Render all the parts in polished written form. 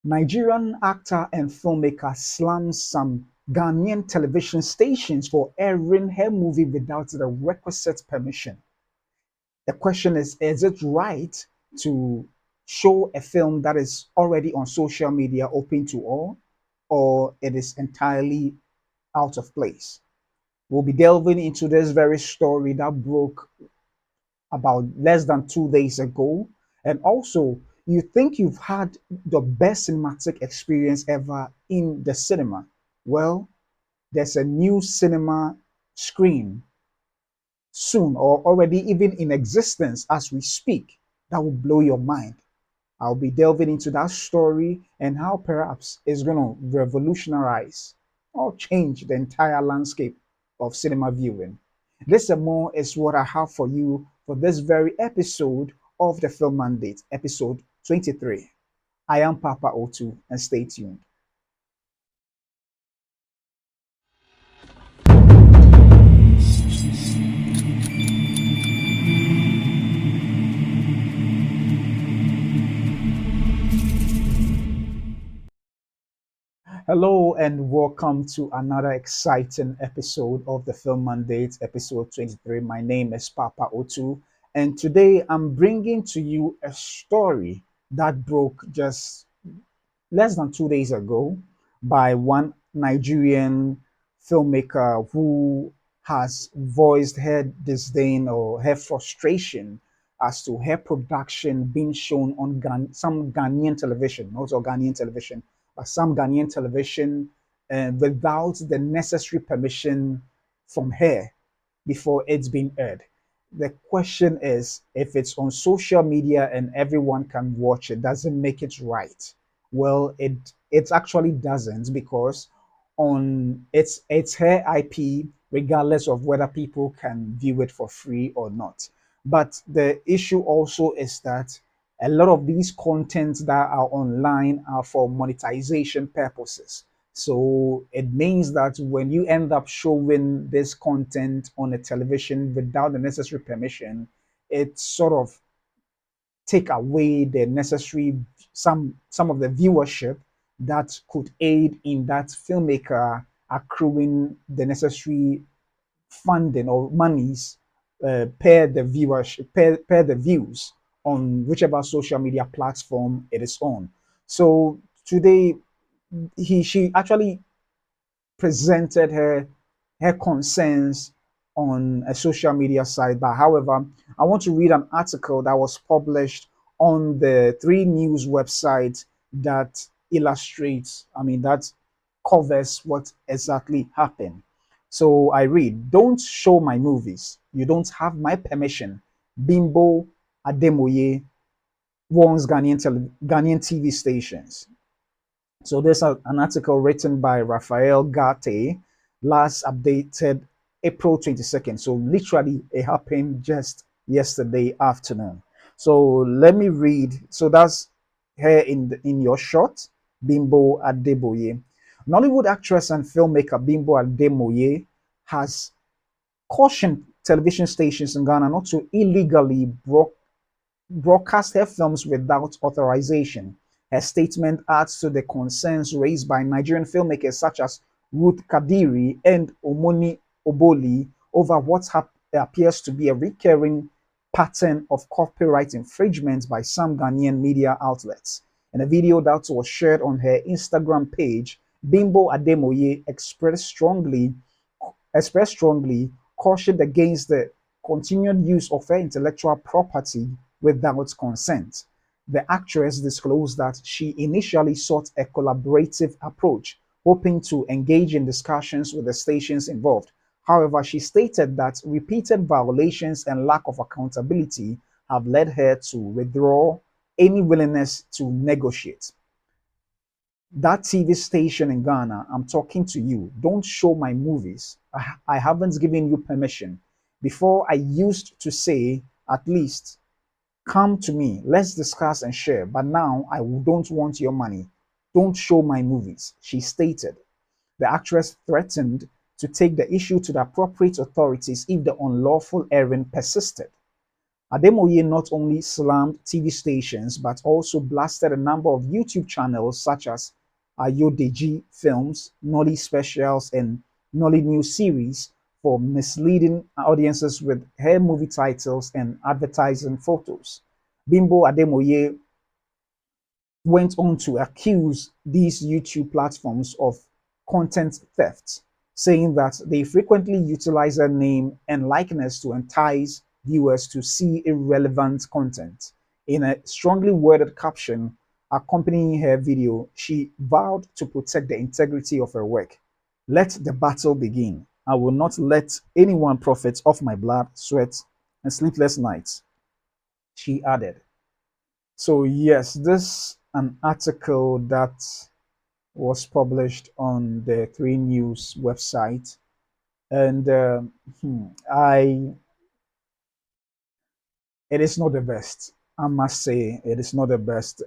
Nigerian actor and filmmaker slams some Ghanaian television stations for airing her movie without the requisite permission. The question is it right to show a film that is already on social media open to all, or it is entirely out of place? We'll be delving into this very story that broke about less than 2 days ago. And also, you think you've had the best cinematic experience ever in the cinema. Well, there's a new cinema screen soon, or already even in existence as we speak, that will blow your mind. I'll be delving into that story and how perhaps it's going to revolutionize or change the entire landscape of cinema viewing. This and more is what I have for you for this very episode of the Film Mandate, episode 23. I am Papa O2, and stay tuned. Hello and welcome to another exciting episode of the Film Mandate, episode 23. My name is Papa O2, and today I'm bringing to you a story that broke just less than 2 days ago by one Nigerian filmmaker who has voiced her disdain or her frustration as to her production being shown on some Ghanaian television, not all Ghanaian television, but some Ghanaian television without the necessary permission from her before it's been aired. The question is, if it's on social media and everyone can watch it, does it make it right? Well, it actually doesn't, because on it's her IP, regardless of whether people can view it for free or not. But the issue also is that a lot of these contents that are online are for monetization purposes. So it means that when you end up showing this content on a television without the necessary permission, it sort of take away the necessary some of the viewership that could aid in that filmmaker accruing the necessary funding or monies per the viewership per the views on whichever social media platform it is on. So today she actually presented her concerns on a social media site. But however, I want to read an article that was published on the Three News website that illustrates, that covers what exactly happened. So I read, "Don't show my movies. You don't have my permission." Bimbo Ademoye warns Ghanaian TV stations. So there's an article written by Raphael Gate, last updated April 22nd. So literally it happened just yesterday afternoon. So let me read. So that's here in your short, Bimbo Adeboye. Nollywood actress and filmmaker Bimbo Ademoye has cautioned television stations in Ghana not to illegally broadcast her films without authorization. Her statement adds to the concerns raised by Nigerian filmmakers such as Ruth Kadiri and Omoni Oboli over what appears to be a recurring pattern of copyright infringements by some Ghanaian media outlets. In a video that was shared on her Instagram page, Bimbo Ademoye expressed strongly cautioned against the continued use of her intellectual property without consent. The actress disclosed that she initially sought a collaborative approach, hoping to engage in discussions with the stations involved. However, she stated that repeated violations and lack of accountability have led her to withdraw any willingness to negotiate. That TV station in Ghana, I'm talking to you. Don't show my movies. I haven't given you permission. Before, I used to say, at least, come to me, let's discuss and share. But now, I don't want your money. Don't show my movies, she stated. The actress threatened to take the issue to the appropriate authorities if the unlawful airing persisted. Ademoye not only slammed TV stations but also blasted a number of YouTube channels such as Ayodeji Films, Nolly Specials, and Nolly News Series for misleading audiences with her movie titles and advertising photos. Bimbo Ademoye went on to accuse these YouTube platforms of content theft, saying that they frequently utilize her name and likeness to entice viewers to see irrelevant content. In a strongly worded caption accompanying her video, she vowed to protect the integrity of her work. Let the battle begin. I will not let anyone profit off my blood, sweat, and sleepless nights, she added. So yes, this an article that was published on the Three News website, and I it is not the best. I must say it is not the best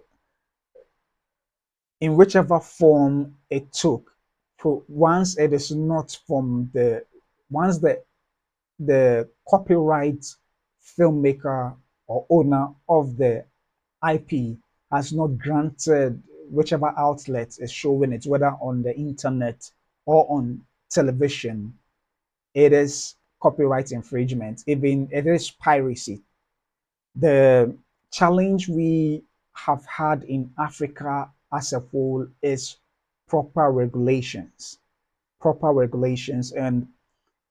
in whichever form it took. For once, it is not from the once the copyright filmmaker or owner of the IP has not granted whichever outlet is showing it, whether on the internet or on television, it is copyright infringement. Even it is piracy. The challenge we have had in Africa as a whole is proper regulations. Proper regulations, and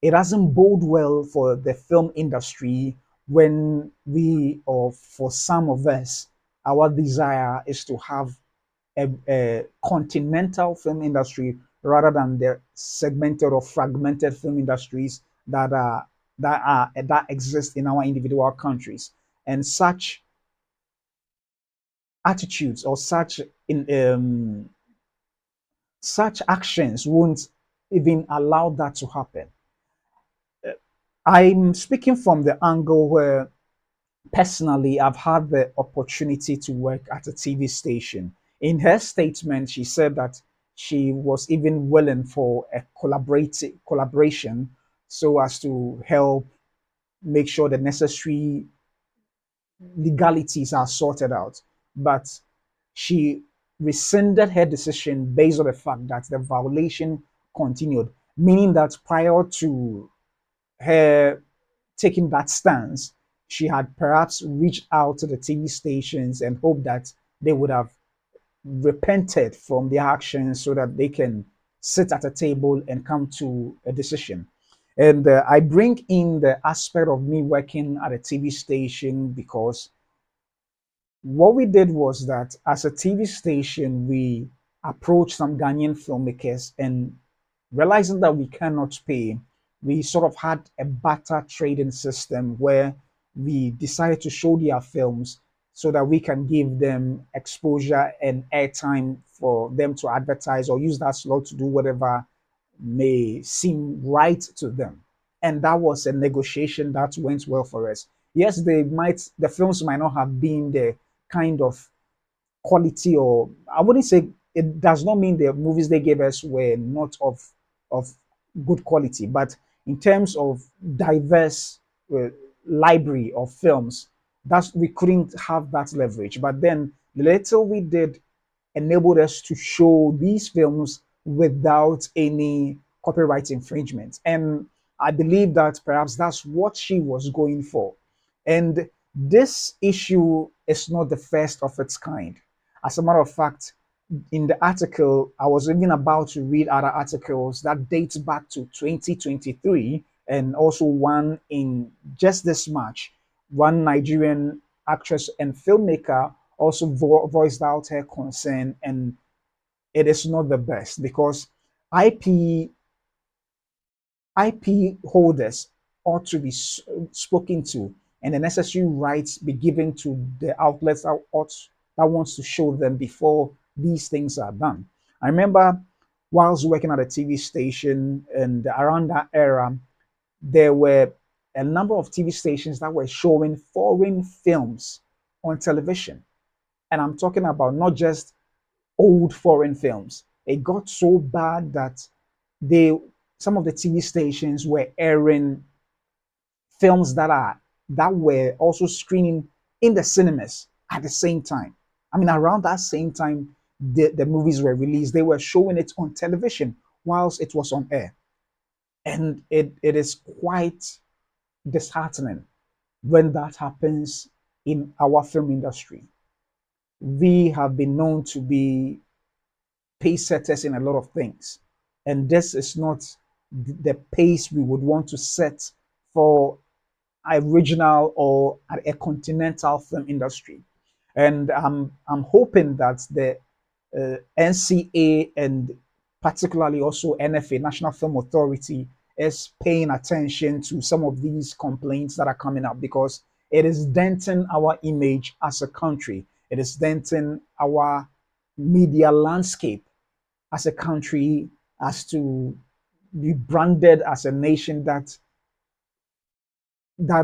it doesn't bode well for the film industry when we, or for some of us, our desire is to have a continental film industry rather than the segmented or fragmented film industries that exist in our individual countries. And such attitudes or such actions won't even allow that to happen. I'm speaking from the angle where personally I've had the opportunity to work at a TV station. In her statement, she said that she was even willing for a collaboration so as to help make sure the necessary legalities are sorted out. But she rescinded her decision based on the fact that the violation continued, meaning that prior to her taking that stance, she had perhaps reached out to the TV stations and hoped that they would have repented from their actions so that they can sit at a table and come to a decision. And I bring in the aspect of me working at a TV station because what we did was that as a TV station, we approached some Ghanaian filmmakers and realizing that we cannot pay, we sort of had a barter trading system where we decided to show their films so that we can give them exposure and airtime for them to advertise or use that slot to do whatever may seem right to them. And that was a negotiation that went well for us. Yes, the films might not have been the kind of quality, or I wouldn't say, it does not mean the movies they gave us were not of good quality, but in terms of diverse uh, library of films, that's we couldn't have that leverage. But then the little we did enabled us to show these films without any copyright infringement. And I believe that perhaps that's what she was going for. And this issue is not the first of its kind. As a matter of fact, in the article, I was even about to read other articles that dates back to 2023 and also one in just this March. One Nigerian actress and filmmaker also voiced out her concern, and it is not the best because IP IP holders ought to be spoken to, and the necessary rights be given to the outlets that wants to show them before these things are done. I remember whilst working at a TV station, and around that era, there were a number of TV stations that were showing foreign films on television. And I'm talking about not just old foreign films. It got so bad that they some of the TV stations were airing films that are that were also screening in the cinemas at the same time. I mean, around that same time the movies were released, they were showing it on television whilst it was on air. And it is quite disheartening when that happens in our film industry. We have been known to be pace setters in a lot of things. And this is not the pace we would want to set for a regional or a continental film industry. And I'm hoping that the NCA and particularly also NFA, National Film Authority, is paying attention to some of these complaints that are coming up because it is denting our image as a country. It is denting our media landscape as a country, as to be branded as a nation that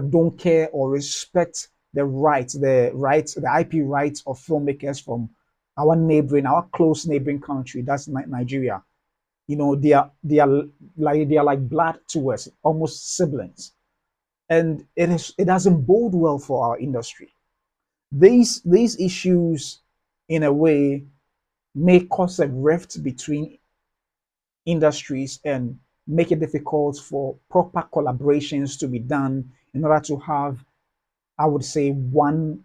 don't care or respect the IP rights of filmmakers from our close neighboring country. That's Nigeria. You know, they are like blood to us, almost siblings, and it doesn't bode well for our industry. These issues, in a way, may cause a rift between industries and make it difficult for proper collaborations to be done in order to have, I would say, one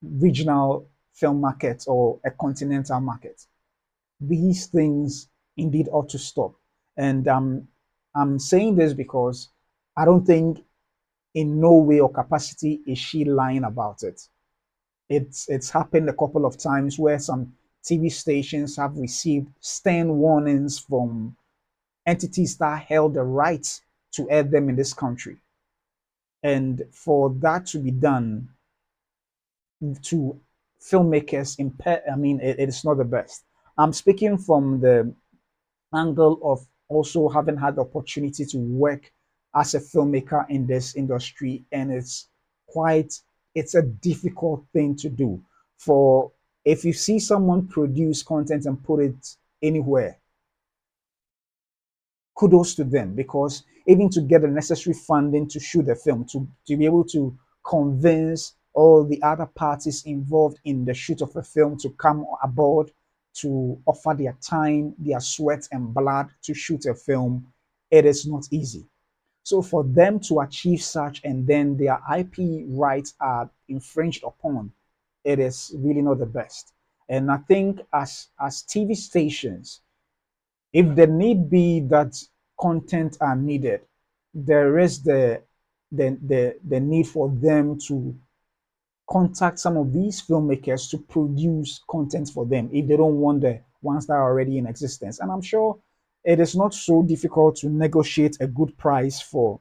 regional film market or a continental market. These things indeed ought to stop. And I'm saying this because I don't think in no way or capacity is she lying about it. It's happened a couple of times where some TV stations have received stern warnings from entities that held the rights to air them in this country. And for that to be done to filmmakers, I mean, it is not the best. I'm speaking from the angle of also having had the opportunity to work as a filmmaker in this industry, and quite it's a difficult thing to do. For if you see someone produce content and put it anywhere, kudos to them, because even to get the necessary funding to shoot the film, to be able to convince all the other parties involved in the shoot of a film to come aboard, to offer their time, their sweat and blood to shoot a film, it is not easy. So for them to achieve such and then their IP rights are infringed upon, it is really not the best. And I think as TV stations, if the need be that content are needed, there is the need for them to contact some of these filmmakers to produce content for them if they don't want the ones that are already in existence. And I'm sure it is not so difficult to negotiate a good price for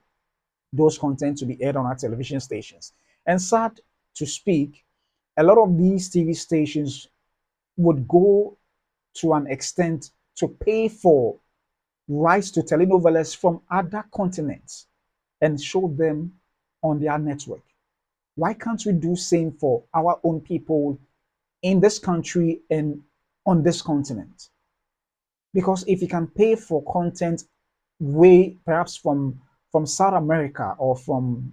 those content to be aired on our television stations. And sad to speak, a lot of these TV stations would go to an extent to pay for rights to telenovelas from other continents and show them on their network. Why can't we do same for our own people in this country and on this continent? Because if you can pay for content way perhaps from South America or from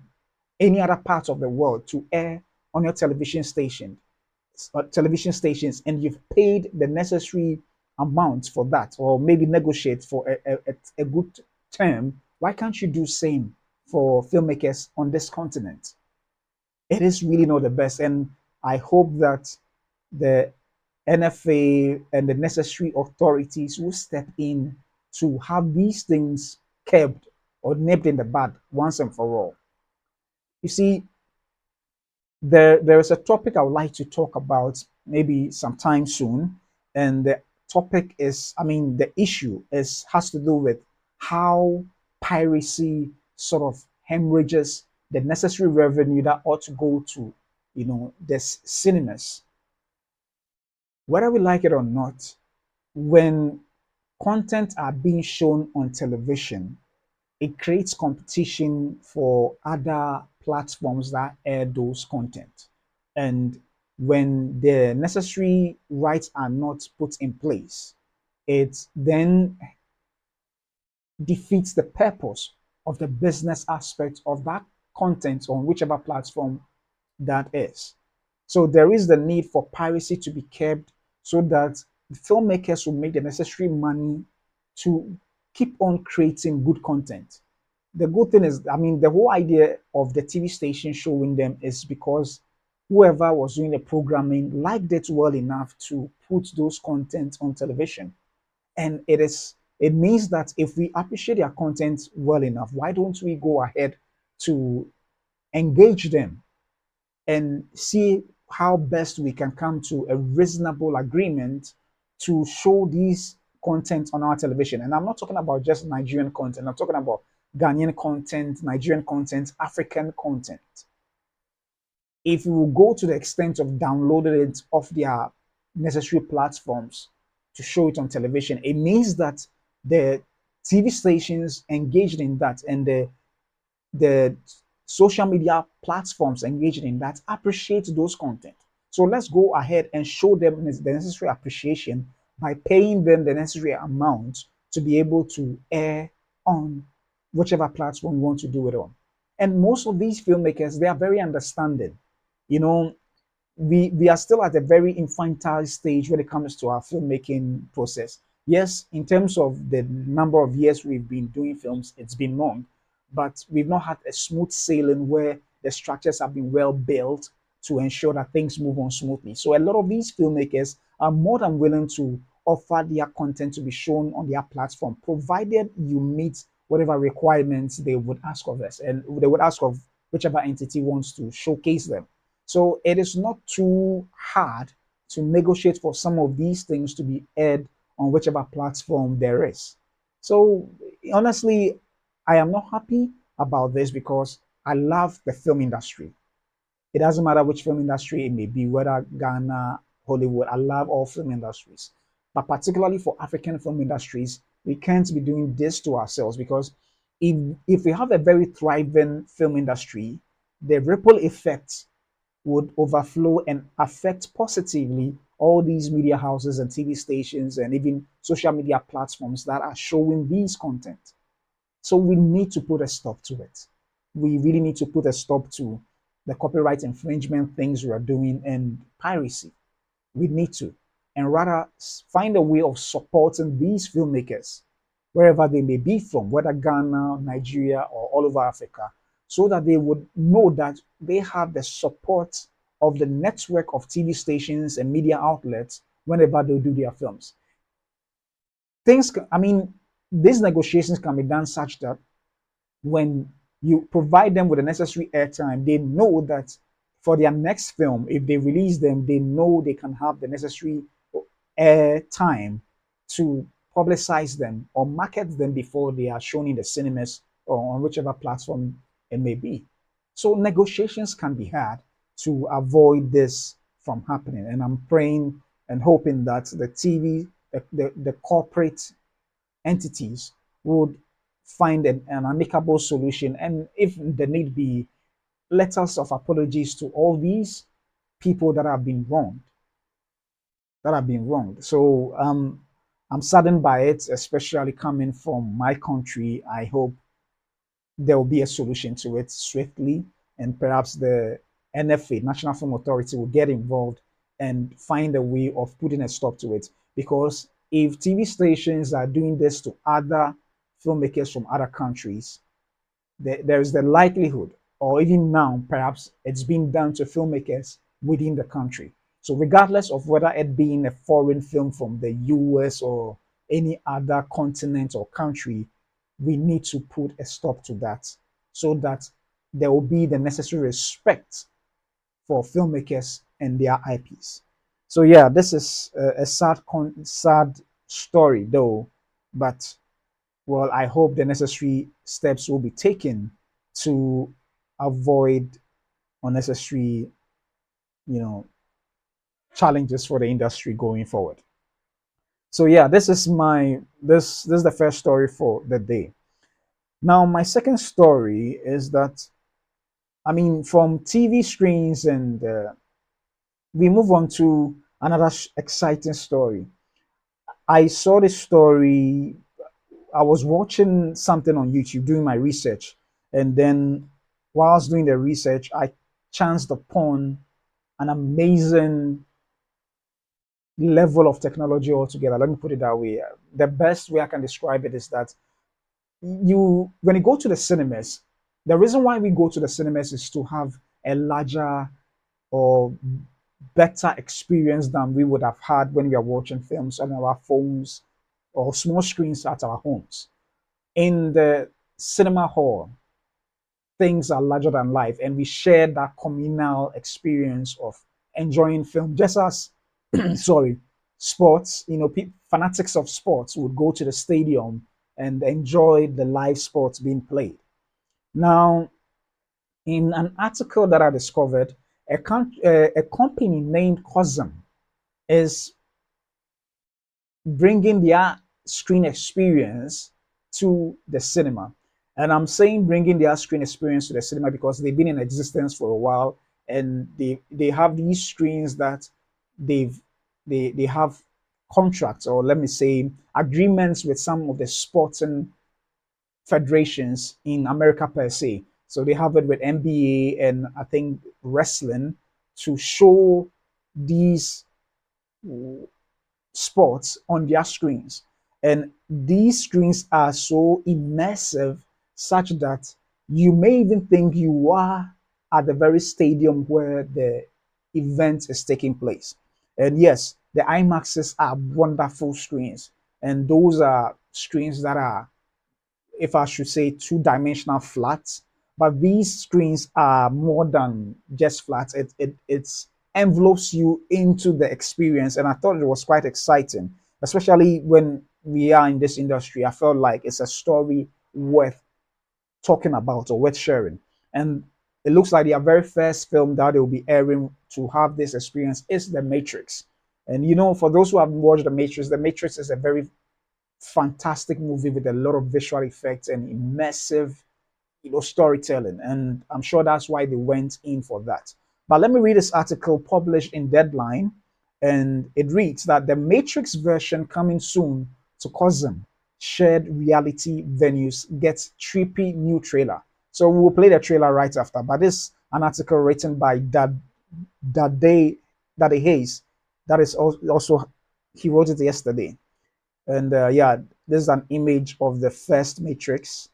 any other part of the world to air on your television stations, and you've paid the necessary amount for that, or maybe negotiate for a good term, why can't you do same for filmmakers on this continent? It is really not the best, and I hope that the NFA and the necessary authorities will step in to have these things kept or nipped in the bud once and for all. You see, there is a topic I would like to talk about maybe sometime soon, and the topic is, I mean, the issue is has to do with how piracy sort of hemorrhages the necessary revenue that ought to go to, the cinemas. Whether we like it or not, when content are being shown on television, it creates competition for other platforms that air those content. And when the necessary rights are not put in place, it then defeats the purpose of the business aspect of that content on whichever platform that is. So there is the need for piracy to be kept so that filmmakers will make the necessary money to keep on creating good content. The good thing is, I mean, the whole idea of the TV station showing them is because whoever was doing the programming liked it well enough to put those content on television. And it means that if we appreciate their content well enough, why don't we go ahead to engage them and see how best we can come to a reasonable agreement to show these content on our television. And I'm not talking about just Nigerian content, I'm talking about Ghanaian content, Nigerian content, African content. If you will go to the extent of downloading it off their necessary platforms to show it on television, it means that the TV stations engaged in that and the social media platforms engaged in that appreciate those content. So let's go ahead and show them the necessary appreciation by paying them the necessary amount to be able to air on whichever platform we want to do it on. And most of these filmmakers, they are very understanding. You know, we are still at a very infantile stage when it comes to our filmmaking process. Yes, in terms of the number of years we've been doing films, it's been long, but we've not had a smooth sailing where the structures have been well built to ensure that things move on smoothly. So a lot of these filmmakers are more than willing to offer their content to be shown on their platform, provided you meet whatever requirements they would ask of us and they would ask of whichever entity wants to showcase them. So it is not too hard to negotiate for some of these things to be aired on whichever platform there is. So honestly, I am not happy about this because I love the film industry. It doesn't matter which film industry it may be, whether Ghana, Hollywood. I love all film industries. But particularly for African film industries, we can't be doing this to ourselves because if we have a very thriving film industry, the ripple effect would overflow and affect positively all these media houses and TV stations and even social media platforms that are showing these content. So we need to put a stop to it. We really need to put a stop to the copyright infringement things we are doing and piracy. We need to, and rather find a way of supporting these filmmakers wherever they may be from, whether Ghana, Nigeria, or all over Africa, so that they would know that they have the support of the network of TV stations and media outlets whenever they do their films. I mean, these negotiations can be done such that when you provide them with the necessary airtime, they know that for their next film, if they release them, they know they can have the necessary airtime to publicize them or market them before they are shown in the cinemas or on whichever platform it may be. So negotiations can be had to avoid this from happening. And I'm praying and hoping that the TV, the corporate entities would find an amicable solution. And if the need be, letters of apologies to all these people that have been wronged, that have been wronged. So I'm saddened by it, especially coming from my country. I hope there will be a solution to it swiftly, and perhaps the NFA, National Film Authority, will get involved and find a way of putting a stop to it. Because if TV stations are doing this to other filmmakers from other countries, there is the likelihood, or even now, perhaps it's being done to filmmakers within the country. So, regardless of whether it being a foreign film from the US or any other continent or country, we need to put a stop to that so that there will be the necessary respect for filmmakers and their IPs. So, yeah, this is a sad story, though, but well, I hope the necessary steps will be taken to avoid unnecessary, you know, challenges for the industry going forward. So yeah, this is the first story for the day. Now, my second story is that I mean, from TV screens and we move on to another exciting story. I saw this story. I was watching something on YouTube doing my research, and then whilst doing the research, I chanced upon an amazing level of technology altogether. Let me put it that way. The best way I can describe it is that when you go to the cinemas, the reason why we go to the cinemas is to have a larger or better experience than we would have had when we are watching films on our phones or small screens at our homes. In the cinema hall, things are larger than life, and we share that communal experience of enjoying film. Just as, sorry, sports, fanatics of sports would go to the stadium and enjoy the live sports being played. Now, in an article that I discovered, a company named COSM is bringing their screen experience to the cinema. And I'm saying bringing their screen experience to the cinema because they've been in existence for a while, and they have these screens that they've they have contracts, or let me say agreements with some of the sporting federations in America per se. So they have it with NBA and I think wrestling to show these sports on their screens. And these screens are so immersive, such that you may even think you are at the very stadium where the event is taking place. And yes, the IMAXs are wonderful screens. And those are screens that are, if I should say, two-dimensional flats. But these screens are more than just flats. It's envelopes you into the experience, and I thought it was quite exciting, especially when we are in this industry. I felt like it's a story worth talking about or worth sharing. And it looks like their very first film that they will be airing to have this experience is The Matrix. And for those who have watched The Matrix is a very fantastic movie with a lot of visual effects and immersive, storytelling. And I'm sure that's why they went in for that. But let me read this article published in Deadline, and it reads that the Matrix version coming soon to COSM shared reality venues gets trippy new trailer. So we'll play the trailer right after. But this an article written by Daddy Hayes. That is also he wrote it yesterday. And yeah, this is an image of the first Matrix,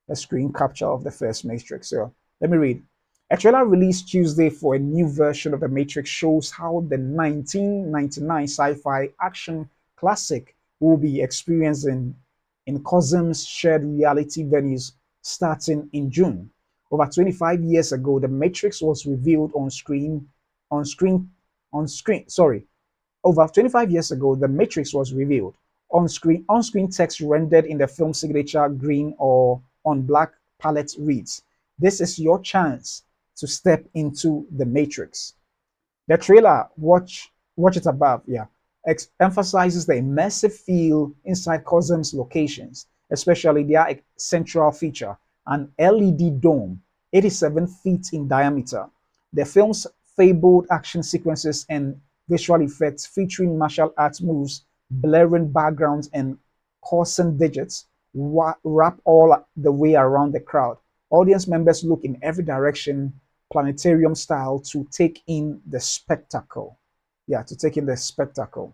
a screen capture of the first Matrix. So let me read. A trailer released Tuesday for a new version of The Matrix shows how the 1999 sci-fi action classic will be experienced in COSM's shared reality venues starting in June. Over 25 years ago, The Matrix was revealed on screen, sorry, over 25 years ago, The Matrix was revealed. On-screen text rendered in the film's signature green or on black palette reads, "This is your chance to step into the Matrix." The trailer, watch it above, yeah, emphasizes the immersive feel inside COSM's locations, especially their central feature, an LED dome, 87 feet in diameter. The film's fabled action sequences and visual effects featuring martial arts moves, blurring backgrounds, and coursing digits wrap all the way around the crowd. Audience members look in every direction, planetarium style, to take in the spectacle. Yeah, to take in the spectacle.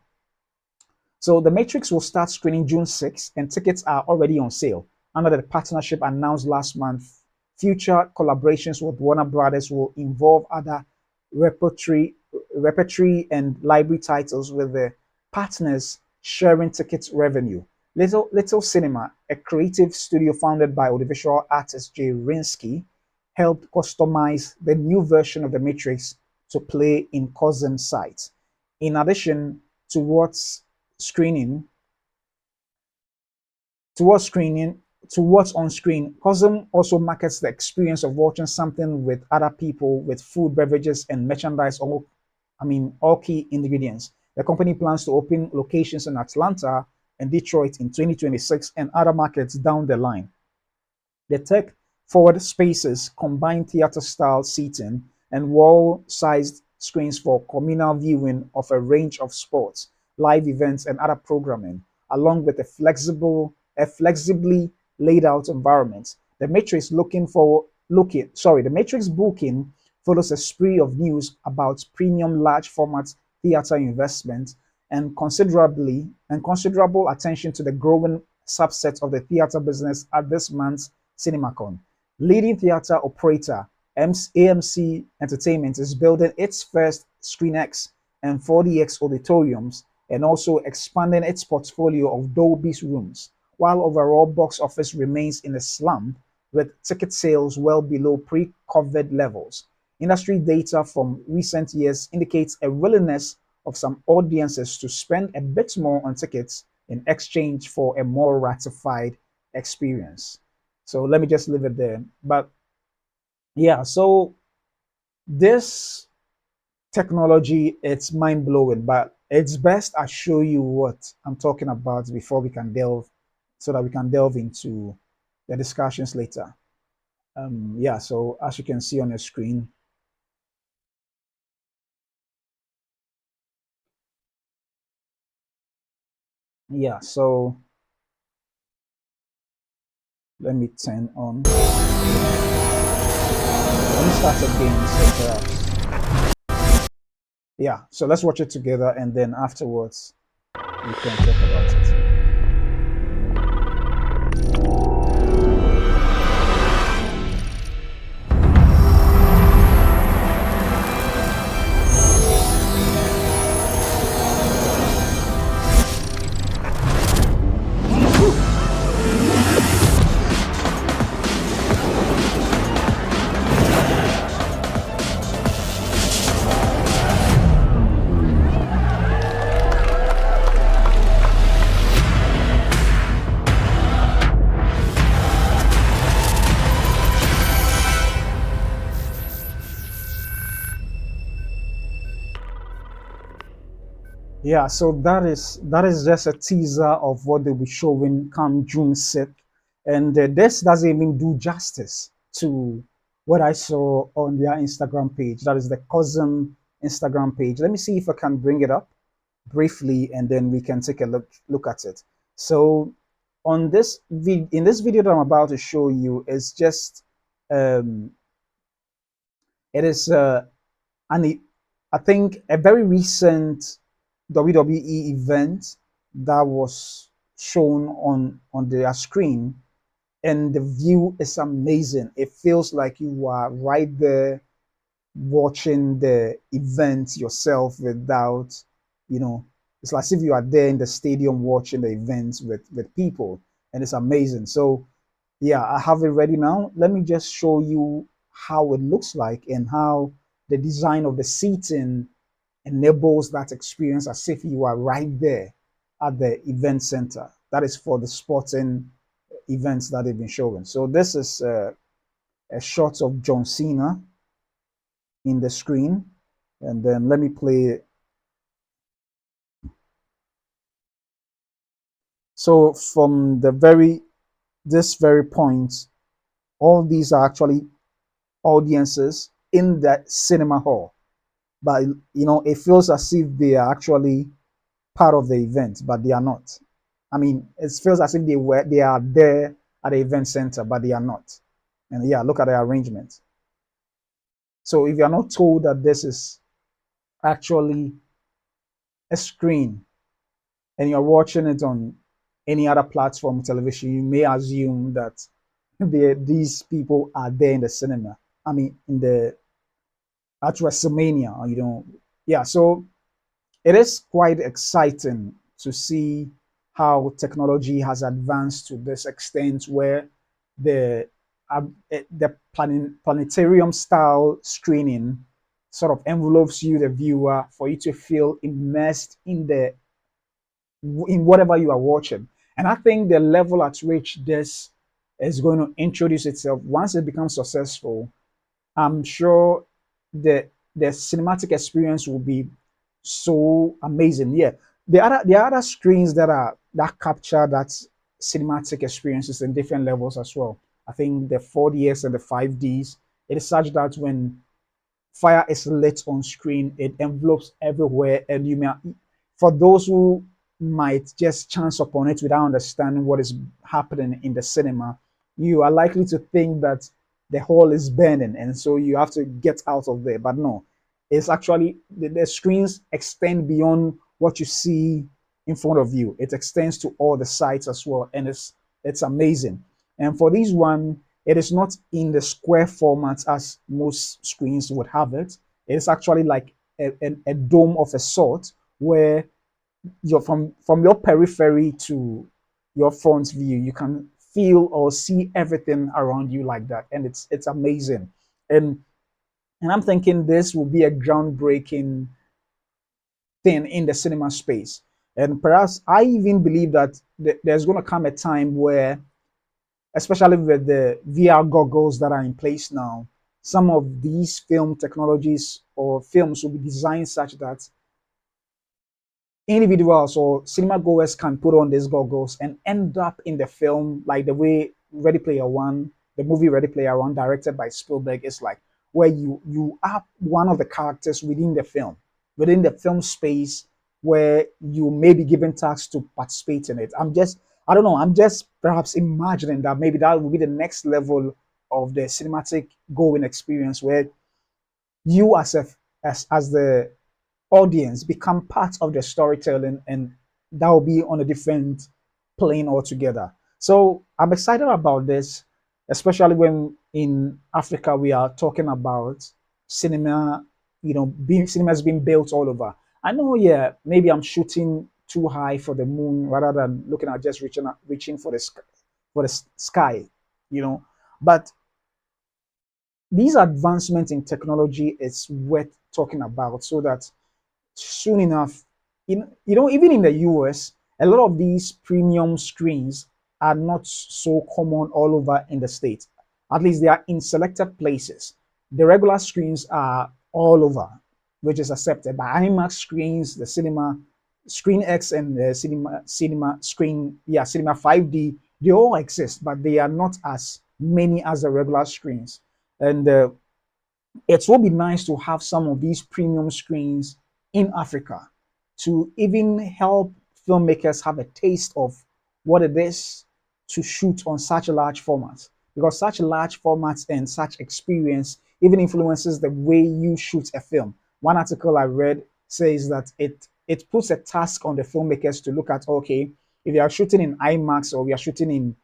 So The Matrix will start screening June 6th, and tickets are already on sale. Under the partnership announced last month, future collaborations with Warner Brothers will involve other repertory and library titles, with the partners sharing tickets revenue. Little Cinema, a creative studio founded by audiovisual artist Jay Rinsky, helped customize the new version of The Matrix to play in COSM sites. In addition to screening, to what's screening, to what's on screen, COSM also markets the experience of watching something with other people, with food, beverages, and merchandise, all key ingredients. The company plans to open locations in Atlanta and Detroit in 2026 and other markets down the line. The tech-forward spaces combine theater-style seating and wall-sized screens for communal viewing of a range of sports, live events, and other programming, along with a flexibly laid-out environment. The Matrix the Matrix booking follows a spree of news about premium large format theater investment and considerable attention to the growing subset of the theater business at this month's CinemaCon. Leading theater operator AMC Entertainment is building its first ScreenX and 4DX auditoriums and also expanding its portfolio of Dolby's rooms, while overall box office remains in a slump with ticket sales well below pre-COVID levels. Industry data from recent years indicates a willingness of some audiences to spend a bit more on tickets in exchange for a more ratified experience. So let me just leave it there. But yeah, so this technology, it's mind blowing, but it's best I show you what I'm talking about before we can delve, so that we can delve into the discussions later. Yeah, so as you can see on the screen, yeah, so let me turn on. Let me start again. So perhaps, yeah, so let's watch it together and then afterwards we can talk about it. Yeah, so that is just a teaser of what they'll be showing come June 6th, and this doesn't even do justice to what I saw on their Instagram page. That is the COSM Instagram page. Let me see if I can bring it up briefly, and then we can take a look at it. So, in this video that I'm about to show you is just um, it is and I think a very recent WWE event that was shown on their screen, and the view is amazing. It feels like you are right there watching the event yourself without, you know, it's like if you are there in the stadium watching the events with people, and it's amazing. So yeah, I have it ready now. Let me just show you how it looks like and how the design of the seating enables that experience as if you are right there at the event center. That is for the sporting events that they've been showing. So this is a shot of John Cena in the screen, and then let me play. So from this very point, all these are actually audiences in the cinema hall, but it feels as if they are actually part of the event, but they are not. I mean, it feels as if they are there at the event center, but they are not. And yeah, look at the arrangement. So if you are not told that this is actually a screen and you're watching it on any other platform television, you may assume that these people are there in the cinema. I mean, in the at WrestleMania, yeah. So it is quite exciting to see how technology has advanced to this extent, where the planetarium style screening sort of envelopes you, the viewer, for you to feel immersed in whatever you are watching. And I think the level at which this is going to introduce itself, once it becomes successful, I'm sure the cinematic experience will be so amazing. Yeah, there are other screens that capture that cinematic experiences in different levels as well. I think the 4DS and the 5Ds. It is such that when fire is lit on screen, it envelopes everywhere, and for those who might just chance upon it without understanding what is happening in the cinema, you are likely to think that the hall is burning, and so you have to get out of there. But no, it's actually the screens extend beyond what you see in front of you. It extends to all the sides as well, and it's amazing. And for this one, it is not in the square format as most screens would have it. It's actually like a dome of a sort where you're from your periphery to your front view, you can feel or see everything around you like that, and it's amazing. And I'm thinking this will be a groundbreaking thing in the cinema space. And perhaps I even believe that there's going to come a time where, especially with the VR goggles that are in place now, some of these film technologies or films will be designed such that individuals or cinema goers can put on these goggles and end up in the film like the way Ready Player One, the movie Ready Player One, directed by Spielberg, is like, where you are one of the characters within the film space, where you may be given tasks to participate in it. I don't know, I'm just perhaps imagining that maybe that will be the next level of the cinematic going experience, where you as the audience become part of the storytelling, and that will be on a different plane altogether. So I'm excited about this, especially when in Africa we are talking about cinema, being cinemas being built all over. I know, yeah, maybe I'm shooting too high for the moon rather than looking at just reaching for the sky, you know. But these advancements in technology is worth talking about, so that soon enough, even in the US, a lot of these premium screens are not so common all over in the States. At least they are in selected places. The regular screens are all over, which is accepted. But IMAX screens, the cinema, Screen X, and the cinema 5D, they all exist, but they are not as many as the regular screens. And it will be nice to have some of these premium screens in Africa to even help filmmakers have a taste of what it is to shoot on such a large format. Because such large formats and such experience even influences the way you shoot a film. One article I read says that it puts a task on the filmmakers to look at, okay, if you are shooting in IMAX or we are shooting in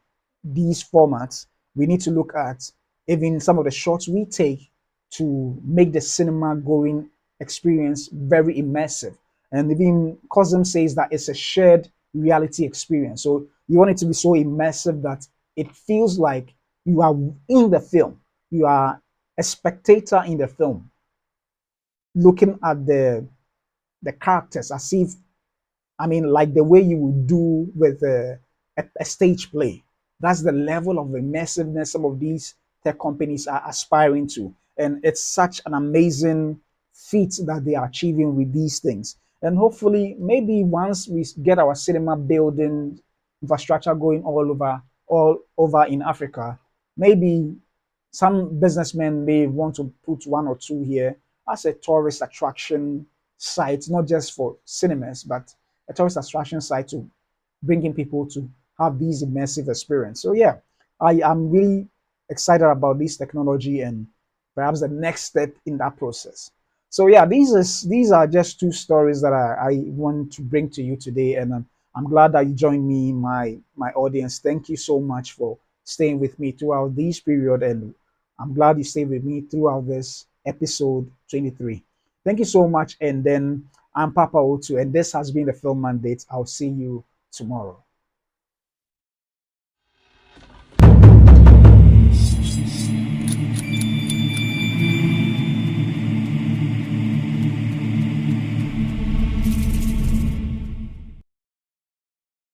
these formats, we need to look at even some of the shots we take to make the cinema going experience very immersive. And even COSM says that it's a shared reality experience. So you want it to be so immersive that it feels like you are in the film. You are a spectator in the film, looking at the characters as if, I mean, like the way you would do with a stage play. That's the level of immersiveness some of these tech companies are aspiring to. And it's such an amazing feat that they are achieving with these things. And hopefully, maybe once we get our cinema building infrastructure going all over in Africa, maybe some businessmen may want to put one or two here as a tourist attraction site, not just for cinemas, but a tourist attraction site to bringing people to have these immersive experience. So yeah, I am really excited about this technology and perhaps the next step in that process. So yeah, these are just two stories that I want to bring to you today, and I'm glad that you joined me, my audience. Thank you so much for staying with me throughout this period, and I'm glad you stayed with me throughout this episode 23. Thank you so much, and then I'm Papa Otu, and this has been the Film Mandate. I'll see you tomorrow.